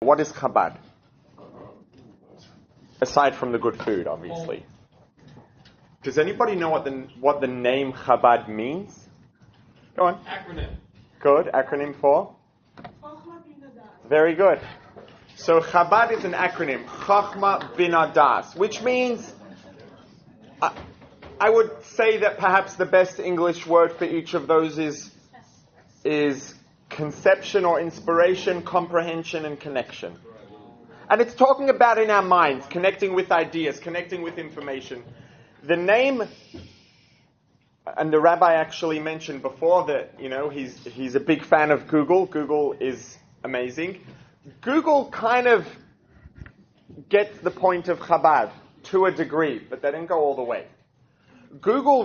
What is Chabad? Aside from the good food, obviously. Does anybody know what the name Chabad means? Go on. Acronym. Good. Acronym for? Very good. So Chabad is an acronym. Chachma Bina Das, which means, I would say that perhaps the best English word for each of those is conception or inspiration, comprehension, and connection. And it's talking about in our minds, connecting with ideas, connecting with information. The name, and the rabbi actually mentioned before that, he's a big fan of Google. Google is amazing. Google kind of gets the point of Chabad to a degree, but they didn't go all the way. Google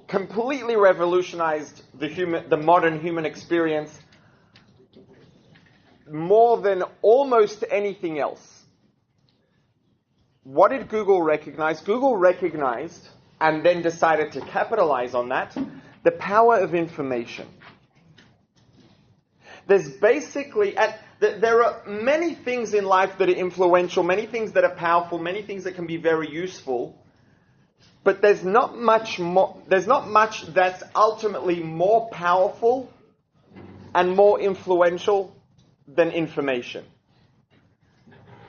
completely revolutionized the modern human experience more than almost anything else. What did Google recognize? Google recognized, and then decided to capitalize on that, the power of information. There's basically, there are many things in life that are influential, many things that are powerful, many things that can be very useful, but there's not much that's ultimately more powerful and more influential than information.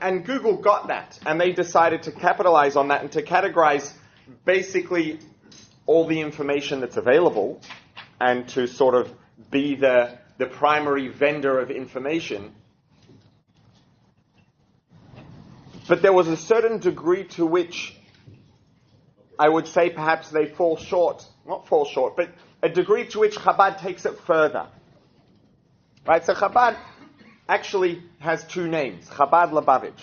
And Google got that, and they decided to capitalize on that and to categorize basically all the information that's available and to sort of be the primary vendor of information. But there was a certain degree to which I would say perhaps they not fall short, but a degree to which Chabad takes it further. Right, so Chabad actually has two names, Chabad Lubavitch.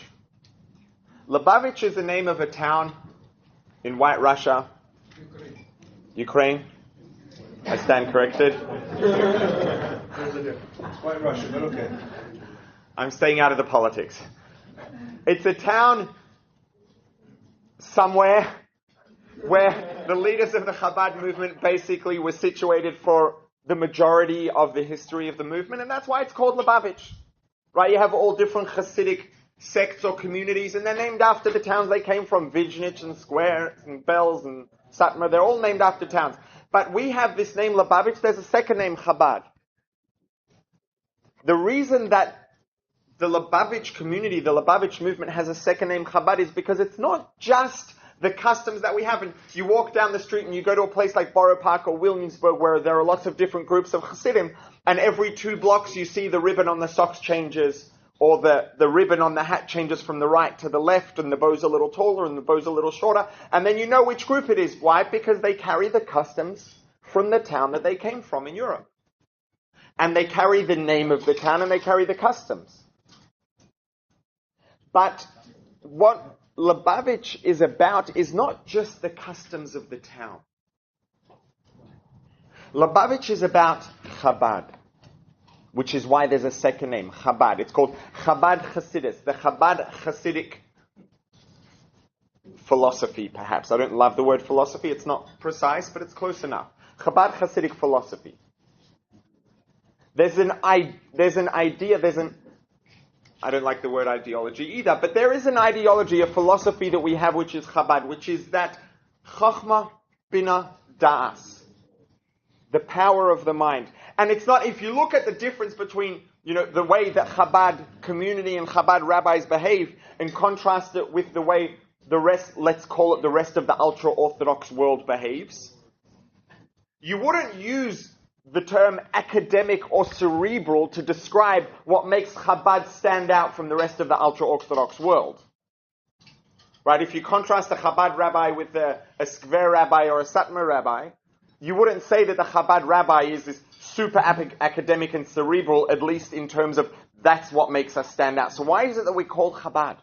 Lubavitch is the name of a town in White Russia. Ukraine. I stand corrected. White Russia, but okay. I'm staying out of the politics. It's a town somewhere where the leaders of the Chabad movement basically were situated for the majority of the history of the movement, and that's why it's called Lubavitch. Right? You have all different Hasidic sects or communities, and they're named after the towns they came from. Vizhnich and Square and Belz and Satmar, they're all named after towns. But we have this name Lubavitch, there's a second name Chabad. The reason that the Lubavitch community, the Lubavitch movement has a second name Chabad is because it's not just the customs that we have. And you walk down the street and you go to a place like Borough Park or Williamsburg where there are lots of different groups of Hasidim, and every 2 blocks you see the ribbon on the socks changes, or the ribbon on the hat changes from the right to the left, and the bow's a little taller and the bow's a little shorter, and then you know which group it is. Why? Because they carry the customs from the town that they came from in Europe. And they carry the name of the town and they carry the customs. But what Lubavitch is about is not just the customs of the town. Lubavitch is about Chabad, which is why there's a second name, Chabad. It's called Chabad Hasidus, the Chabad Hasidic philosophy, perhaps. I don't love the word philosophy. It's not precise, but it's close enough. Chabad Hasidic philosophy. There's an idea, I don't like the word ideology either, but there is an ideology, a philosophy that we have, which is Chabad, which is that Chachma Bina Das, the power of the mind. And it's not, if you look at the difference between, the way that Chabad community and Chabad rabbis behave and contrast it with the way the rest, let's call it the rest of the ultra-Orthodox world behaves, you wouldn't use the term academic or cerebral to describe what makes Chabad stand out from the rest of the ultra-Orthodox world. Right? If you contrast a Chabad rabbi with a Square rabbi or a Satmar rabbi, you wouldn't say that the Chabad rabbi is this super academic and cerebral, at least in terms of that's what makes us stand out. So why is it that we call Chabad?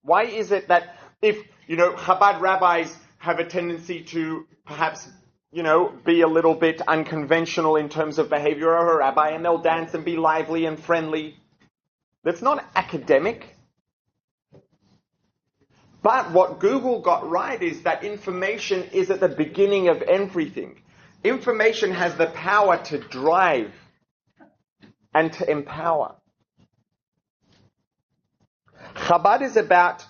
Why is it that if, Chabad rabbis have a tendency to perhaps be a little bit unconventional in terms of behavior of a rabbi, and they'll dance and be lively and friendly. That's not academic. But what Google got right is that information is at the beginning of everything. Information has the power to drive and to empower. Chabad is about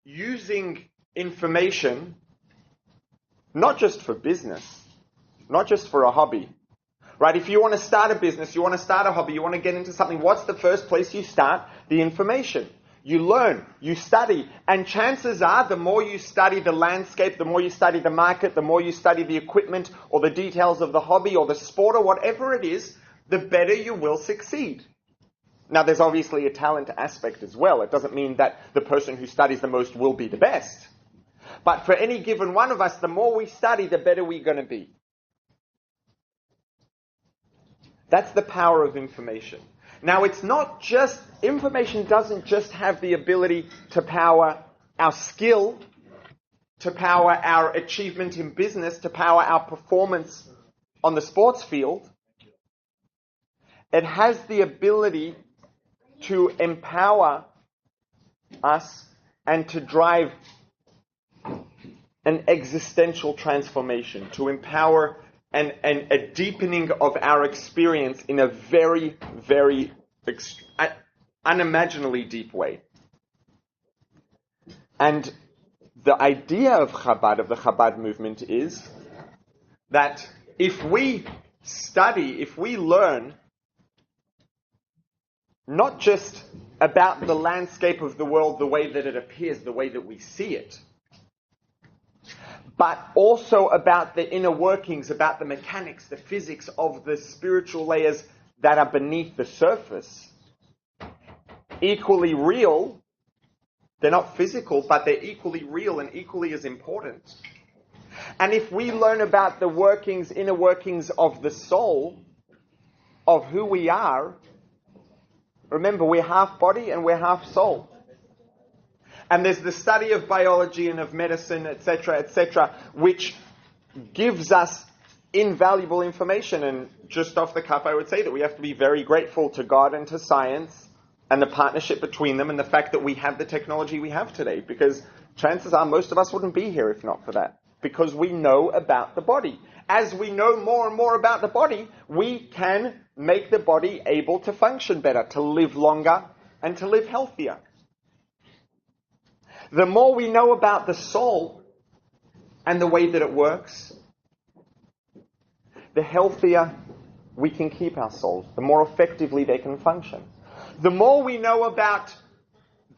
using information not just for business, not just for a hobby. Right? If you want to start a business, you want to start a hobby, you want to get into something, what's the first place you start? The information. You learn, you study, and chances are the more you study the landscape, the more you study the market, the more you study the equipment or the details of the hobby or the sport or whatever it is, the better you will succeed. Now, there's obviously a talent aspect as well. It doesn't mean that the person who studies the most will be the best. But for any given one of us, the more we study, the better we're going to be. That's the power of information. Now, it's not just, information doesn't just have the ability to power our skill, to power our achievement in business, to power our performance on the sports field. It has the ability to empower us and to drive an existential transformation, to empower and a deepening of our experience in a very, very unimaginably deep way. And the idea of Chabad, of the Chabad movement, is that if we study, if we learn, not just about the landscape of the world the way that it appears, the way that we see it, but also about the inner workings, about the mechanics, the physics of the spiritual layers that are beneath the surface. Equally real, they're not physical, but they're equally real and equally as important. And if we learn about the workings, inner workings of the soul, of who we are, remember, we're half body and we're half soul. And there's the study of biology and of medicine, etc., which gives us invaluable information. And just off the cuff, I would say that we have to be very grateful to God and to science and the partnership between them and the fact that we have the technology we have today. Because chances are most of us wouldn't be here if not for that. Because we know about the body. As we know more and more about the body, we can make the body able to function better, to live longer and to live healthier. The more we know about the soul and the way that it works, the healthier we can keep our souls, the more effectively they can function. The more we know about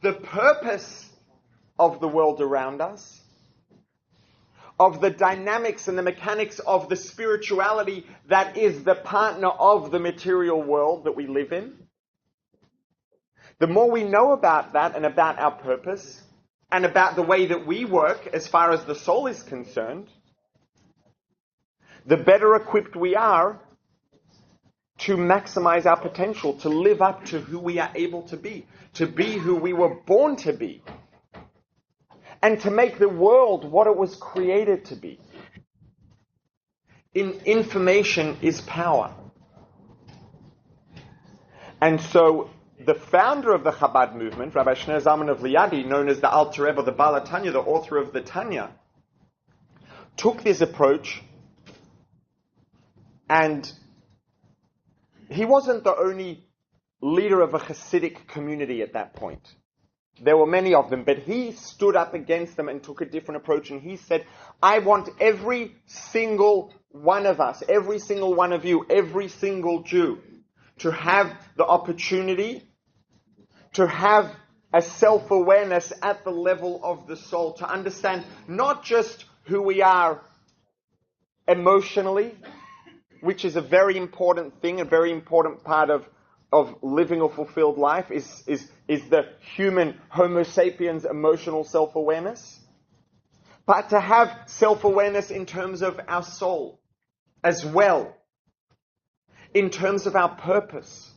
the purpose of the world around us, of the dynamics and the mechanics of the spirituality that is the partner of the material world that we live in, the more we know about that and about our purpose, and about the way that we work as far as the soul is concerned, the better equipped we are to maximize our potential, to live up to who we are able to be who we were born to be, and to make the world what it was created to be. Information is power. And so, the founder of the Chabad movement, Rabbi Shneur Zalman of Liadi, known as the Alter Rebbe, the Baal HaTanya, the author of the Tanya, took this approach, and he wasn't the only leader of a Hasidic community at that point. There were many of them, but he stood up against them and took a different approach, and he said, I want every single one of us, every single one of you, every single Jew, to have the opportunity to have a self-awareness at the level of the soul, to understand not just who we are emotionally, which is a very important thing, a very important part of living a fulfilled life, is the human Homo sapiens emotional self-awareness, but to have self-awareness in terms of our soul as well, in terms of our purpose.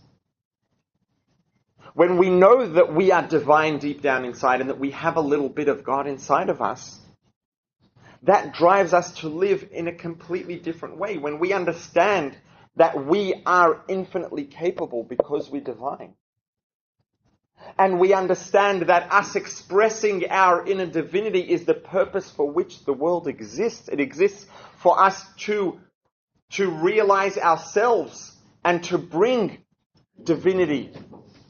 When we know that we are divine deep down inside and that we have a little bit of God inside of us, that drives us to live in a completely different way. When we understand that we are infinitely capable because we're divine. And we understand that us expressing our inner divinity is the purpose for which the world exists. It exists for us to realize ourselves and to bring divinity,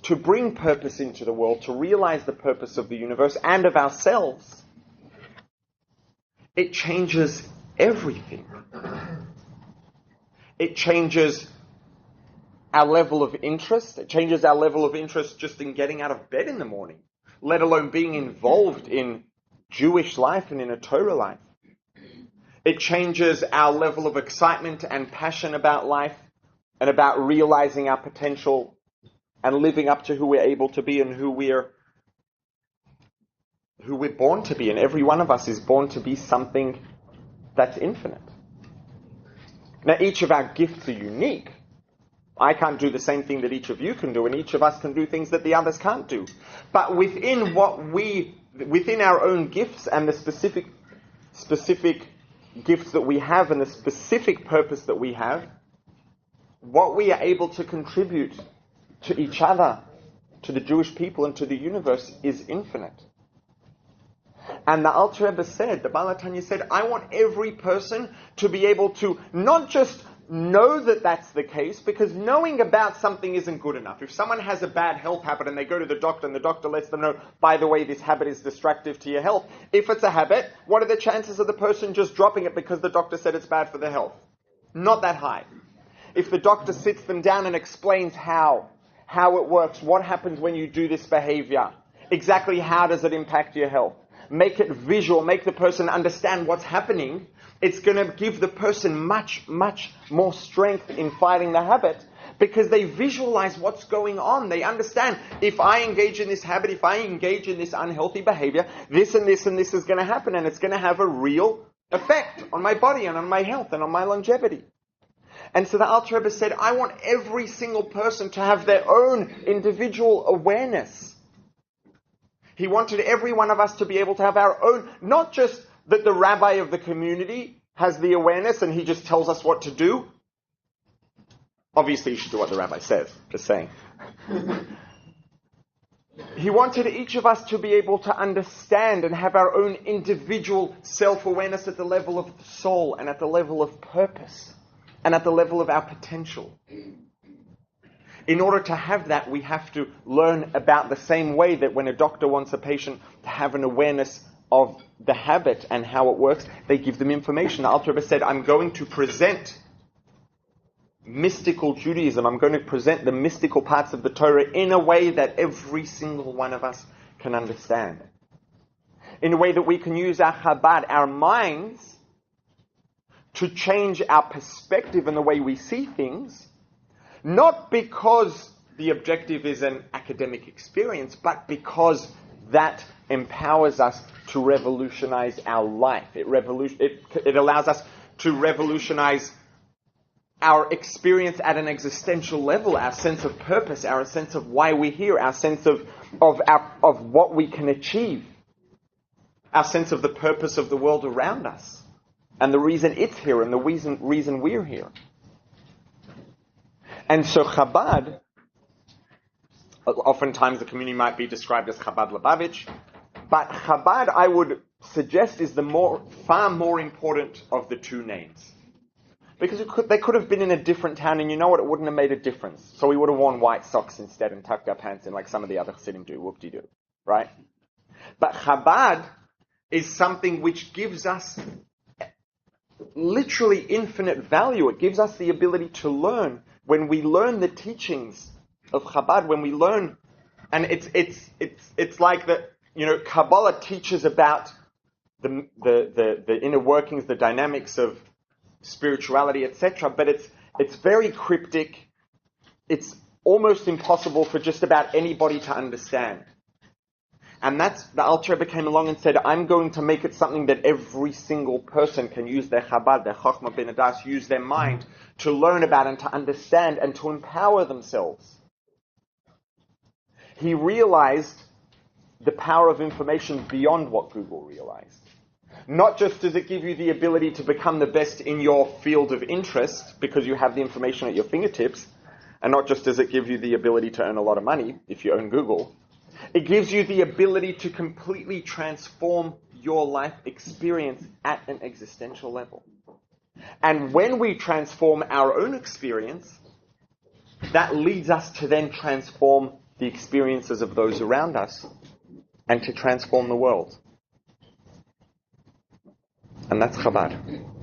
to bring purpose into the world, to realize the purpose of the universe and of ourselves, it changes everything. It changes our level of interest. It changes our level of interest just in getting out of bed in the morning, let alone being involved in Jewish life and in a Torah life. It changes our level of excitement and passion about life and about realizing our potential and living up to who we're able to be and who we're born to be. And every one of us is born to be something that's infinite. Now, each of our gifts are unique. I can't do the same thing that each of you can do, and each of us can do things that the others can't do. But within our own gifts and the specific gifts that we have and the specific purpose that we have, what we are able to contribute to each other, to the Jewish people and to the universe is infinite. And the Alter Rebbe said, the Baal HaTanya said, I want every person to be able to not just know that that's the case, because knowing about something isn't good enough. If someone has a bad health habit and they go to the doctor and the doctor lets them know, by the way, this habit is destructive to your health. If it's a habit, what are the chances of the person just dropping it because the doctor said it's bad for their health? Not that high. If the doctor sits them down and explains how it works, what happens when you do this behavior, exactly how does it impact your health, make it visual, make the person understand what's happening, it's going to give the person much, much more strength in fighting the habit because they visualize what's going on. They understand, if I engage in this habit, if I engage in this unhealthy behavior, this and this and this is going to happen, and it's going to have a real effect on my body and on my health and on my longevity. And so the Alter Rebbe said, I want every single person to have their own individual awareness. He wanted every one of us to be able to have our own, not just that the rabbi of the community has the awareness and he just tells us what to do. Obviously, you should do what the rabbi says, just saying. He wanted each of us to be able to understand and have our own individual self-awareness at the level of the soul and at the level of purpose and at the level of our potential. In order to have that, we have to learn about the same way that when a doctor wants a patient to have an awareness of the habit and how it works, they give them information. The Alter Rebbe said, I'm going to present mystical Judaism. I'm going to present the mystical parts of the Torah in a way that every single one of us can understand. In a way that we can use our Chabad, our minds, to change our perspective and the way we see things, not because the objective is an academic experience, but because that empowers us to revolutionize our life. It allows us to revolutionize our experience at an existential level, our sense of purpose, our sense of why we're here, our sense of what we can achieve, our sense of the purpose of the world around us, and the reason it's here and the reason we're here. And so Chabad, oftentimes the community might be described as Chabad Lubavitch, but Chabad, I would suggest, is the far more important of the two names. Because they could have been in a different town, and you know what? It wouldn't have made a difference. So we would have worn white socks instead and tucked our pants in like some of the other Chassidim do. Whoop-de-doo. Right? But Chabad is something which gives us literally infinite value. It gives us the ability to learn. When we learn the teachings of Chabad, when we learn, and it's like that, Kabbalah teaches about the inner workings, the dynamics of spirituality, etc. But it's very cryptic. It's almost impossible for just about anybody to understand. And that's, the Alter Rebbe came along and said, I'm going to make it something that every single person can use their Chabad, their Chochmah bin Adas, use their mind to learn about and to understand and to empower themselves. He realized the power of information beyond what Google realized. Not just does it give you the ability to become the best in your field of interest because you have the information at your fingertips, and not just does it give you the ability to earn a lot of money if you own Google, it gives you the ability to completely transform your life experience at an existential level. And when we transform our own experience, that leads us to then transform the experiences of those around us and to transform the world. And that's Chabad.